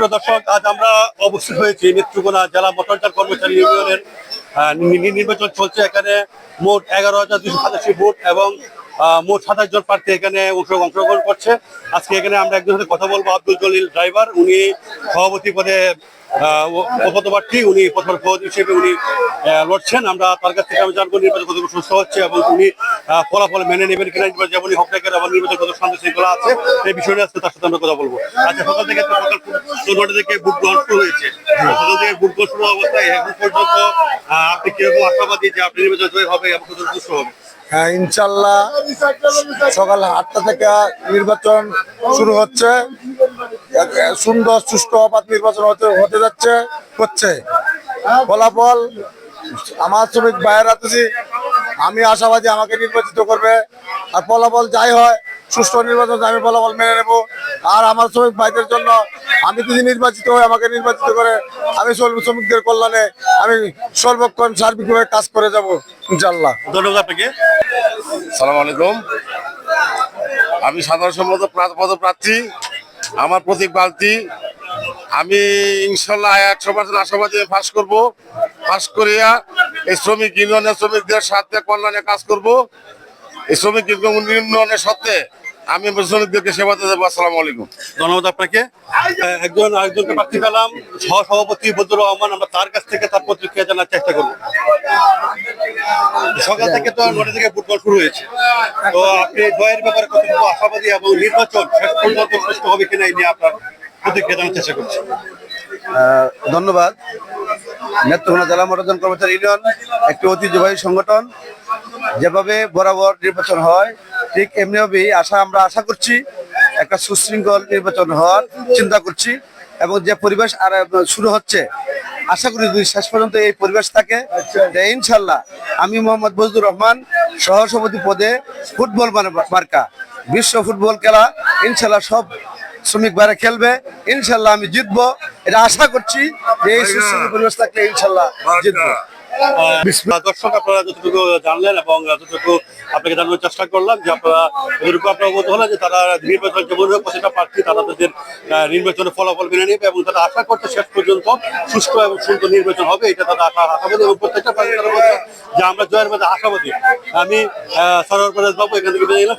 সুপ্রিয় দর্শক, আজ আমরা অবস্থিত হয়েছি নেত্রকোনা জেলা মোটরযান কর্মচারী ইউনিয়নের নির্বাচন চলছে। এখানে মোট 11,287 ভোট এবং মোট 27 জন প্রার্থী এখানে অংশগ্রহণ করছে। আজকে এখানে আমরা একজনের সাথে কথা বলবো, আব্দুল জলিল ড্রাইভার। উনি সভাপতি পদে পদপ্রার্থী, উনি প্রথম সভাপতি হিসেবে উনি লড়ছেন। আমরা তার কাছ থেকে আমি জানবো নির্বাচন কতটুকু সুস্থ হচ্ছে এবং উনি ফলাফল মেনে নেবেন কিনা, যেমনই হোক না কেন এবং নির্বাচন কত শান্তি শৃঙ্খলা আছে এই বিষয় নিয়ে আজকে তার সাথে আমরা কথা বলবো। আচ্ছা, সকাল থেকে সকাল 9টা থেকে ভোট গ্রহণ শুরু হয়েছে। সকাল থেকে ভোট গ্রহণ শুরু অবস্থায় এখন পর্যন্ত আপনি কিরকম আশাবাদী যে আপনি নির্বাচন জয় হবে এবং কতটুকু সুস্থ হবে? হ্যাঁ, ইনশাল্লাহ সকাল 8টা থেকে নির্বাচন শুরু হচ্ছে। সুন্দর সুষ্ঠু অবাধ নির্বাচন হতে যাচ্ছে হচ্ছে। ফলাফল আমার শ্রমিক ভাইয়েরা তো, আমি আশাবাদী আমাকে নির্বাচিত করবে। আর ফলাফল যাই হয় সুষ্ঠু নির্বাচন আমি ফলাফল মেনে নেব। আর আমার শ্রমিক ভাইদের জন্য আমি যদি নির্বাচিত হই, আমাকে নির্বাচিত করে আমি শ্রমিকদের কল্যাণে আমি সর্বক্ষণ সার্বিকভাবে কাজ করে যাব ইনশাল্লাহ। ধন্যবাদ আপনাকে। সালাম আলাইকুম। আমি সাধারণ সম্পাদক পদপ্রার্থী, আমার প্রতীক বালতি। আমি ইনশাল্লাহ 100% আশাবাদী পাস করবো। পাস করিয়া এই শ্রমিক ইউনিয়নের শ্রমিকদের সাথে কল্যাণে কাজ করব। এই শ্রমিক ইউনিয়নের সাথে আমি শ্রমিকদেরকে সেবাতে দেবো। আসসালামু আলাইকুম। ধন্যবাদ আপনাকে। আরেকজনকে প্রার্থী পেলাম, সহসভাপতি বদরুর রহমান। আমরা তার কাছ থেকে তার প্রতিক্রিয়া জানার চেষ্টা করবো। সকাল থেকে তো 9টা থেকে ভোট গ্রহণ শুরু হয়েছে, তো আপনি জয়ের ব্যাপারে কতটুকু আশাবাদী এবং নির্বাচন শেষ পর্যন্ত সুস্থ হবে কিনা এই নিয়ে আপনার প্রতিক্রিয়া জানার চেষ্টা করছি। ধন্যবাদ। নেত্রকোনা জেলা মোটরযান কর্মচারী ইউনিয়ন একটি ঐতিহ্যবাহী সংগঠন। যেভাবে বরাবর নির্বাচন হয় ঠিক এমনিভাবেই আমরা আশা করছি একটা সুশৃঙ্খল নির্বাচন হওয়ার চিন্তা করছি। এবং যে পরিবেশ আর শুরু হচ্ছে, আশা করি যদি শেষ পর্যন্ত এই পরিবেশ থাকে ইনশাল্লাহ আমি মোহাম্মদ বজলুর রহমান সহসভাপতি পদে ফুটবল মার্কা বিশ্ব ফুটবল খেলা ইনশাল্লাহ সব শ্রমিক ভাইরা খেলবে। ইনশাল্লাহ আমি জিতবো, এটা আশা করছি যে এই সুশৃঙ্খল পরিবেশ থাকলে ইনশাল্লাহ জিতবো। দর্শক, আপনারা যতটুকু জানলেন এবং যতটুকু আপনাকে জানানোর চেষ্টা করলাম যে আপনারা অবগত হলেন যে তারা নির্বাচন যেমন প্রতিটা প্রার্থী তারা তাদের নির্বাচনের ফলাফল মেনে নেবে এবং তারা আশা করছে শেষ পর্যন্ত সুষ্ঠু এবং সুন্দর নির্বাচন হবে। এটা তারা আশাবাদী এবং প্রত্যেকটা প্রার্থী তারা বলছে যে আমরা জয়ের মধ্যে আশাবাদী। আমি সরোয়ার পারেশ বাবু এখান থেকে বেরিয়ে এলাম।